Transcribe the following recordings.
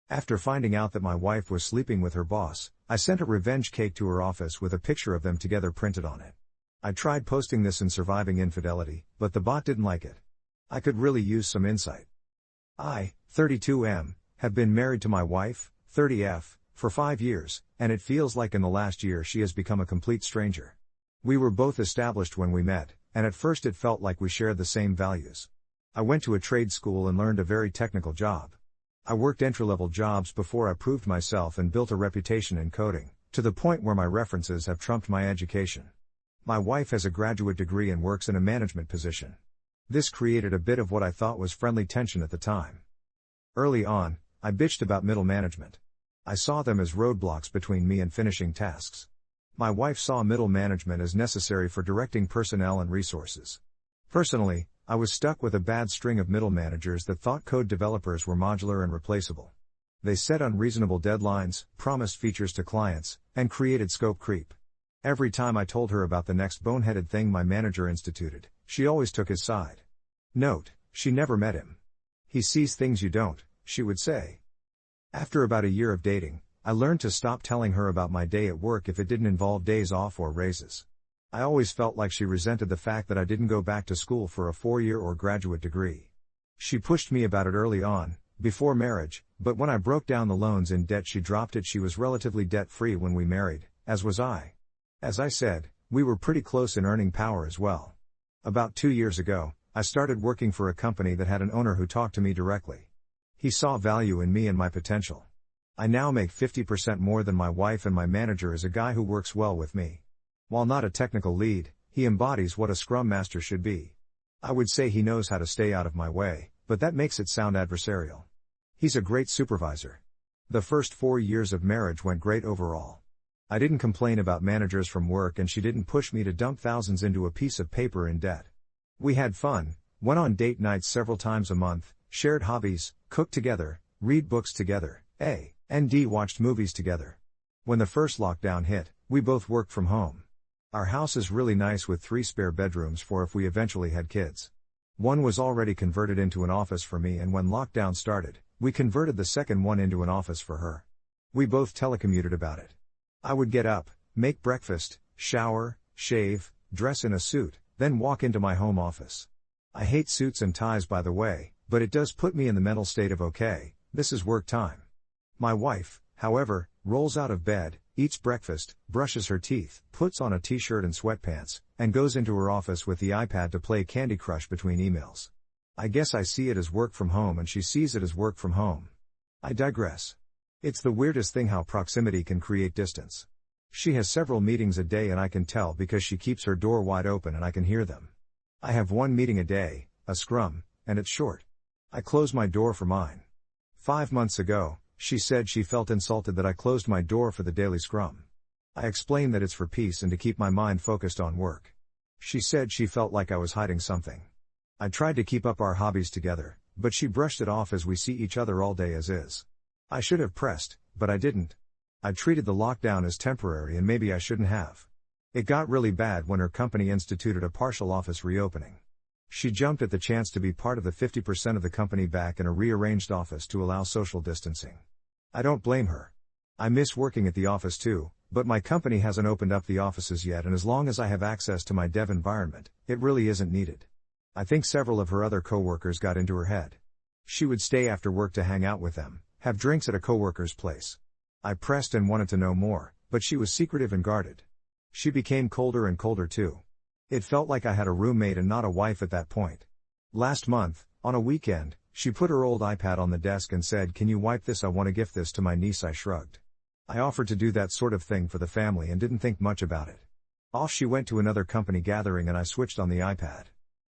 After finding out that my wife was sleeping with her boss, I sent a revenge cake to her office with a picture of them together printed on it. I tried posting this in Surviving Infidelity, but the bot didn't like it. I could really use some insight. I, 32M, have been married to my wife, 30F, for 5 years, and it feels like in the last year she has become a complete stranger. We were both established when we met, and at first it felt like we shared the same values. I went to a trade school and learned a very technical job. I worked entry-level jobs before I proved myself and built a reputation in coding, to the point where my references have trumped my education. My wife has a graduate degree and works in a management position. This created a bit of what I thought was friendly tension at the time. Early on, I bitched about middle management. I saw them as roadblocks between me and finishing tasks. My wife saw middle management as necessary for directing personnel and resources. Personally, I was stuck with a bad string of middle managers that thought code developers were modular and replaceable. They set unreasonable deadlines, promised features to clients, and created scope creep. Every time I told her about the next boneheaded thing my manager instituted, she always took his side. Note, she never met him. He sees things you don't, she would say. After about a year of dating, I learned to stop telling her about my day at work if it didn't involve days off or raises. I always felt like she resented the fact that I didn't go back to school for a 4-year or graduate degree. She pushed me about it early on, before marriage, but when I broke down the loans in debt she dropped it. She was relatively debt-free when we married, as was I. As I said, we were pretty close in earning power as well. About 2 years ago, I started working for a company that had an owner who talked to me directly. He saw value in me and my potential. I now make 50% more than my wife, and my manager is a guy who works well with me. While not a technical lead, he embodies what a Scrum Master should be. I would say he knows how to stay out of my way, but that makes it sound adversarial. He's a great supervisor. The first 4 years of marriage went great overall. I didn't complain about managers from work, and she didn't push me to dump thousands into a piece of paper in debt. We had fun, went on date nights several times a month, shared hobbies, cooked together, read books together, and watched movies together. When the first lockdown hit, we both worked from home. Our house is really nice with 3 spare bedrooms for if we eventually had kids. One was already converted into an office for me, and when lockdown started, we converted the second one into an office for her. We both telecommuted about it. I would get up, make breakfast, shower, shave, dress in a suit, then walk into my home office. I hate suits and ties, by the way, but it does put me in the mental state of okay, this is work time. My wife, however, rolls out of bed, eats breakfast, brushes her teeth, puts on a t-shirt and sweatpants, and goes into her office with the iPad to play Candy Crush between emails. I guess I see it as work from home and she sees it as work from home. I digress. It's the weirdest thing how proximity can create distance. She has several meetings a day, and I can tell because she keeps her door wide open and I can hear them. I have 1 meeting a day, a scrum, and it's short. I close my door for mine. 5 months ago, she said she felt insulted that I closed my door for the daily scrum. I explained that it's for peace and to keep my mind focused on work. She said she felt like I was hiding something. I tried to keep up our hobbies together, but she brushed it off as we see each other all day as is. I should have pressed, but I didn't. I treated the lockdown as temporary, and maybe I shouldn't have. It got really bad when her company instituted a partial office reopening. She jumped at the chance to be part of the 50% of the company back in a rearranged office to allow social distancing. I don't blame her. I miss working at the office too, but my company hasn't opened up the offices yet, and as long as I have access to my dev environment, it really isn't needed. I think several of her other coworkers got into her head. She would stay after work to hang out with them, have drinks at a coworker's place. I pressed and wanted to know more, but she was secretive and guarded. She became colder and colder too. It felt like I had a roommate and not a wife at that point. Last month, on a weekend, she put her old iPad on the desk and said, "Can you wipe this? I want to gift this to my niece." I shrugged. I offered to do that sort of thing for the family and didn't think much about it. Off she went to another company gathering and I switched on the iPad.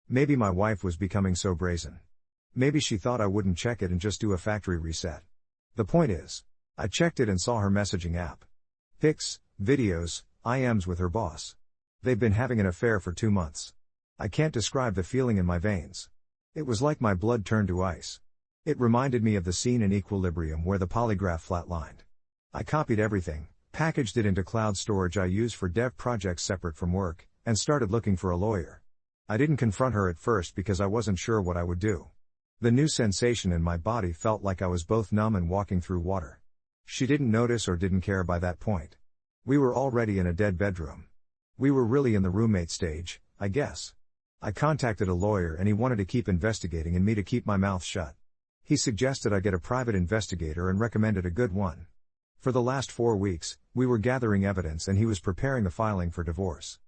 Maybe my wife was becoming so brazen. Maybe she thought I wouldn't check it and just do a factory reset. The point is, I checked it and saw her messaging app. Pics, videos, IMs with her boss. They've been having an affair for 2 months. I can't describe the feeling in my veins. It was like my blood turned to ice. It reminded me of the scene in Equilibrium where the polygraph flatlined. I copied everything, packaged it into cloud storage I use for dev projects separate from work, and started looking for a lawyer. I didn't confront her at first because I wasn't sure what I would do. The new sensation in my body felt like I was both numb and walking through water. She didn't notice or didn't care by that point. We were already in a dead bedroom. We were really in the roommate stage, I guess. I contacted a lawyer and he wanted to keep investigating and me to keep my mouth shut. He suggested I get a private investigator and recommended a good one. For the last 4 weeks, we were gathering evidence and he was preparing the filing for divorce.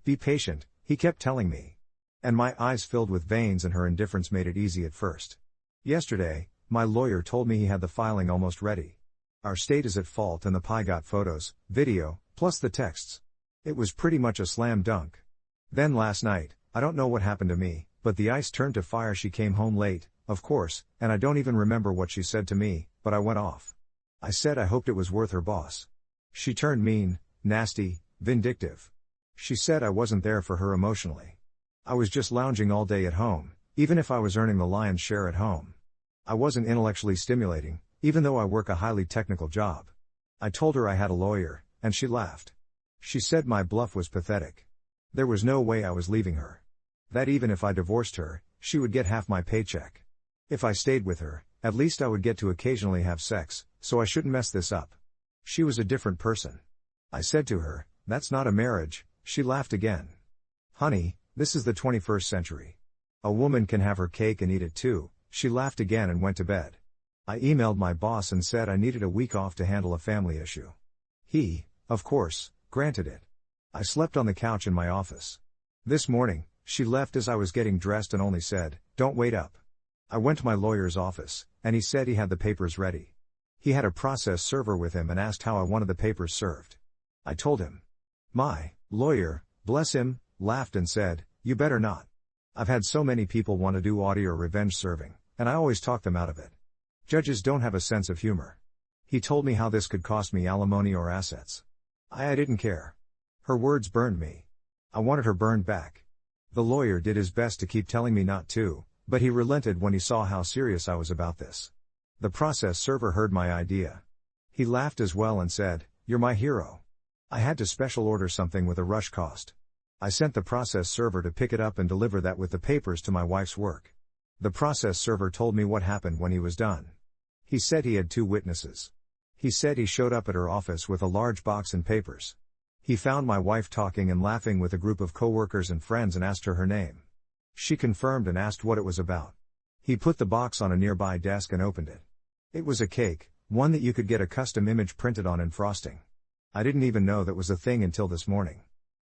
Be patient, he kept telling me. And my eyes filled with veins and her indifference made it easy at first. Yesterday, my lawyer told me he had the filing almost ready. Our state is at fault and the PI got photos, video, plus the texts. It was pretty much a slam dunk. Then last night, I don't know what happened to me, but the ice turned to fire. She came home late, of course, and I don't even remember what she said to me, but I went off. I said I hoped it was worth her boss. She turned mean, nasty, vindictive. She said I wasn't there for her emotionally. I was just lounging all day at home, even if I was earning the lion's share at home. I wasn't intellectually stimulating, even though I work a highly technical job. I told her I had a lawyer, and she laughed. She said my bluff was pathetic. There was no way I was leaving her. That even if I divorced her, she would get half my paycheck. If I stayed with her, at least I would get to occasionally have sex, so I shouldn't mess this up. She was a different person. I said to her, "That's not a marriage." She laughed again. "Honey, this is the 21st century. A woman can have her cake and eat it too." She laughed again and went to bed. I emailed my boss and said I needed a week off to handle a family issue. He, of course, granted it. I slept on the couch in my office. This morning, she left as I was getting dressed and only said, "Don't wait up." I went to my lawyer's office, and he said he had the papers ready. He had a process server with him and asked how I wanted the papers served. I told him. My lawyer, bless him, laughed and said, "You better not. I've had so many people want to do audio or revenge serving, and I always talk them out of it. Judges don't have a sense of humor." He told me how this could cost me alimony or assets. I didn't care. Her words burned me. I wanted her burned back. The lawyer did his best to keep telling me not to, but he relented when he saw how serious I was about this. The process server heard my idea. He laughed as well and said, "You're my hero." I had to special order something with a rush cost. I sent the process server to pick it up and deliver that with the papers to my wife's work. The process server told me what happened when he was done. He said he had 2 witnesses. He said he showed up at her office with a large box and papers. He found my wife talking and laughing with a group of coworkers and friends and asked her name. She confirmed and asked what it was about. He put the box on a nearby desk and opened it. It was a cake, one that you could get a custom image printed on and frosting. I didn't even know that was a thing until this morning.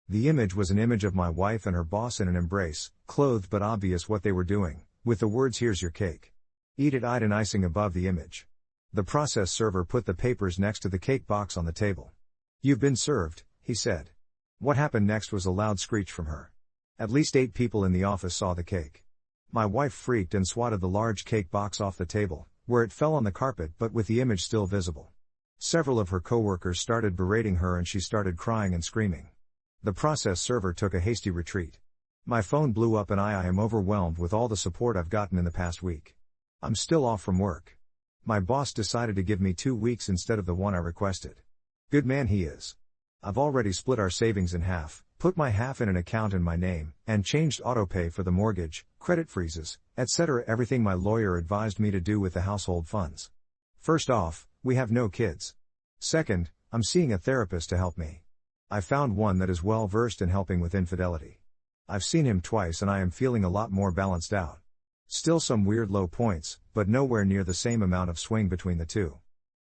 The image was an image of my wife and her boss in an embrace, clothed but obvious what they were doing, with the words, "Here's your cake. Eat it," and icing above the image. The process server put the papers next to the cake box on the table. "You've been served," he said. What happened next was a loud screech from her. At least 8 people in the office saw the cake. My wife freaked and swatted the large cake box off the table, where it fell on the carpet but with the image still visible. Several of her coworkers started berating her and she started crying and screaming. The process server took a hasty retreat. My phone blew up and I am overwhelmed with all the support I've gotten in the past week. I'm still off from work. My boss decided to give me 2 weeks instead of the one I requested. Good man he is. I've already split our savings in half, put my half in an account in my name, and changed autopay for the mortgage, credit freezes, etc. Everything my lawyer advised me to do with the household funds. First off, we have no kids. Second, I'm seeing a therapist to help me. I found one that is well versed in helping with infidelity. I've seen him twice and I am feeling a lot more balanced out. Still some weird low points, but nowhere near the same amount of swing between the two.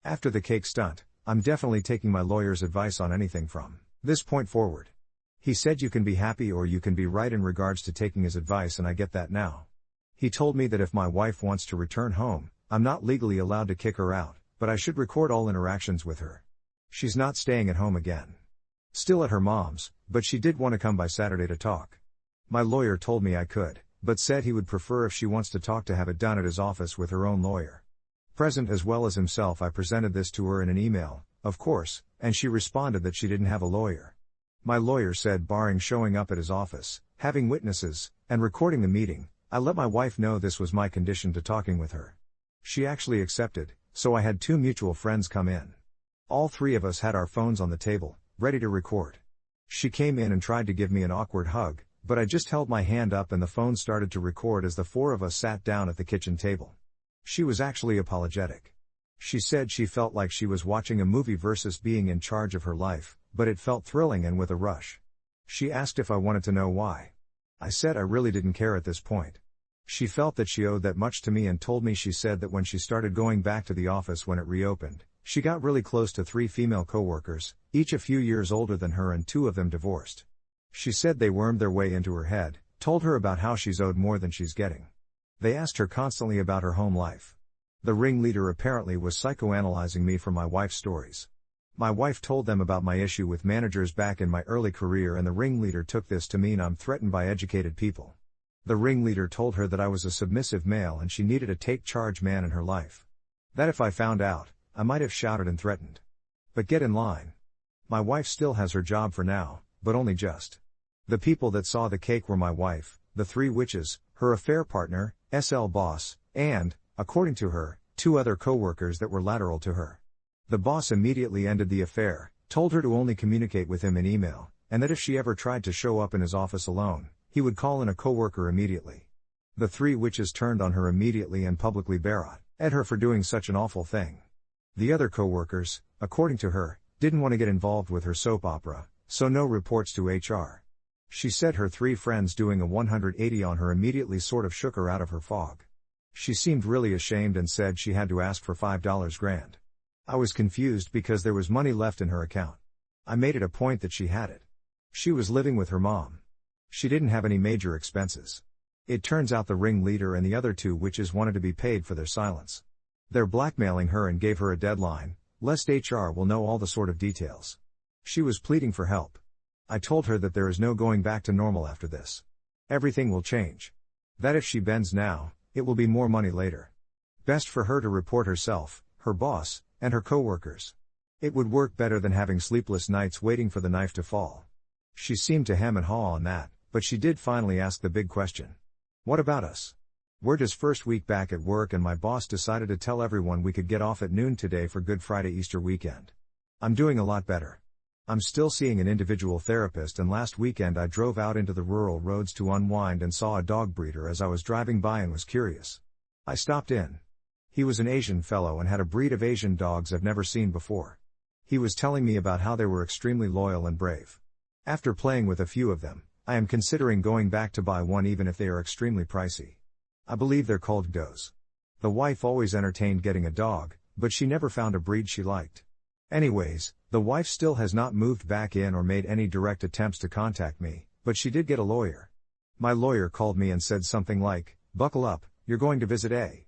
After the cake stunt, I'm definitely taking my lawyer's advice on anything from this point forward. He said you can be happy or you can be right in regards to taking his advice, and I get that now. He told me that if my wife wants to return home, I'm not legally allowed to kick her out, but I should record all interactions with her. She's not staying at home again. Still at her mom's, but she did want to come by Saturday to talk. My lawyer told me I could, but said he would prefer if she wants to talk to have it done at his office with her own lawyer. Present as well as himself, I presented this to her in an email, of course, and she responded that she didn't have a lawyer. My lawyer said barring showing up at his office, having witnesses, and recording the meeting, I let my wife know this was my condition to talking with her. She actually accepted, so I had 2 mutual friends come in. All 3 of us had our phones on the table, ready to record. She came in and tried to give me an awkward hug, But I just held my hand up and the phone started to record as the four of us sat down at the kitchen table. She was actually apologetic. She said she felt like she was watching a movie versus being in charge of her life, but it felt thrilling and with a rush. She asked if I wanted to know why. I said I really didn't care at this point. She felt that she owed that much to me and told me she said that when she started going back to the office when it reopened, she got really close to 3 female coworkers, each a few years older than her and 2 of them divorced. She said they wormed their way into her head, told her about how she's owed more than she's getting. They asked her constantly about her home life. The ringleader apparently was psychoanalyzing me for my wife's stories. My wife told them about my issue with managers back in my early career and the ringleader took this to mean I'm threatened by educated people. The ringleader told her that I was a submissive male and she needed a take-charge man in her life. That if I found out, I might have shouted and threatened. But get in line. My wife still has her job for now, but only just. The people that saw the cake were my wife, the 3 witches, her affair partner, SL boss, and, according to her, 2 other co-workers that were lateral to her. The boss immediately ended the affair, told her to only communicate with him in email, and that if she ever tried to show up in his office alone, he would call in a co-worker immediately. The 3 witches turned on her immediately and publicly barraged at her for doing such an awful thing. The other co-workers, according to her, didn't want to get involved with her soap opera, so no reports to HR. She said her 3 friends doing a 180 on her immediately sort of shook her out of her fog. She seemed really ashamed and said she had to ask for $5 grand. I was confused because there was money left in her account. I made it a point that she had it. She was living with her mom. She didn't have any major expenses. It turns out the ringleader and the other 2 witches wanted to be paid for their silence. They're blackmailing her and gave her a deadline, lest HR will know all the sort of details. She was pleading for help. I told her that there is no going back to normal after this. Everything will change. That if she bends now, it will be more money later. Best for her to report herself, her boss, and her co-workers. It would work better than having sleepless nights waiting for the knife to fall. She seemed to hem and haw on that, but she did finally ask the big question. What about us? We're just first week back at work and my boss decided to tell everyone we could get off at noon today for Good Friday Easter weekend. I'm doing a lot better. I'm still seeing an individual therapist and last weekend I drove out into the rural roads to unwind and saw a dog breeder as I was driving by and was curious. I stopped in. He was an Asian fellow and had a breed of Asian dogs I've never seen before. He was telling me about how they were extremely loyal and brave. After playing with a few of them, I am considering going back to buy one even if they are extremely pricey. I believe they're called does. The wife always entertained getting a dog, but she never found a breed she liked. Anyways, the wife still has not moved back in or made any direct attempts to contact me, but she did get a lawyer. My lawyer called me and said something like, "Buckle up, you're going to visit A.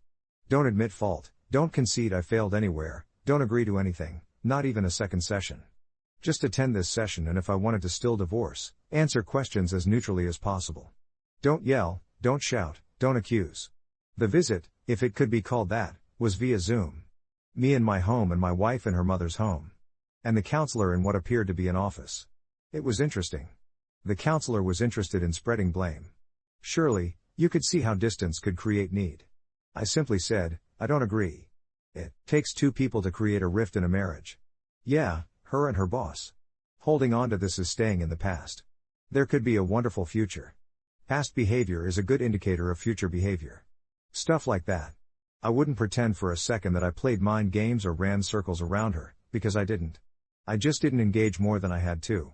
Don't admit fault, don't concede I failed anywhere, don't agree to anything, not even a second session. Just attend this session and if I wanted to still divorce, answer questions as neutrally as possible. Don't yell, don't shout, don't accuse." The visit, if it could be called that, was via Zoom. Me in my home and my wife in her mother's home. And the counselor in what appeared to be an office. It was interesting. The counselor was interested in spreading blame. Surely, you could see how distance could create need. I simply said, I don't agree. It takes 2 people to create a rift in a marriage. Yeah, her and her boss. Holding on to this is staying in the past. There could be a wonderful future. Past behavior is a good indicator of future behavior. Stuff like that. I wouldn't pretend for a second that I played mind games or ran circles around her, because I didn't. I just didn't engage more than I had to.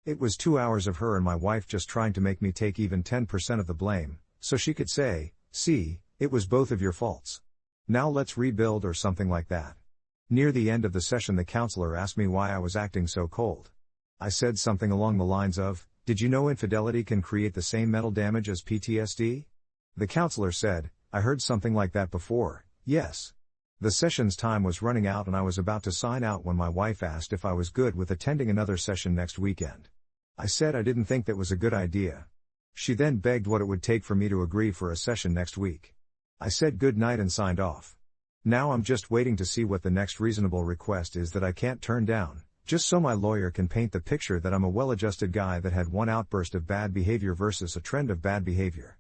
It was 2 hours of her and my wife just trying to make me take even 10% of the blame, so she could say, "See, it was both of your faults. Now let's rebuild," or something like that. Near the end of the session the counselor asked me why I was acting so cold. I said something along the lines of, "Did you know infidelity can create the same mental damage as PTSD?" The counselor said, "I heard something like that before, yes." The session's time was running out and I was about to sign out when my wife asked if I was good with attending another session next weekend. I said I didn't think that was a good idea. She then begged what it would take for me to agree for a session next week. I said good night and signed off. Now I'm just waiting to see what the next reasonable request is that I can't turn down, just so my lawyer can paint the picture that I'm a well-adjusted guy that had one outburst of bad behavior versus a trend of bad behavior.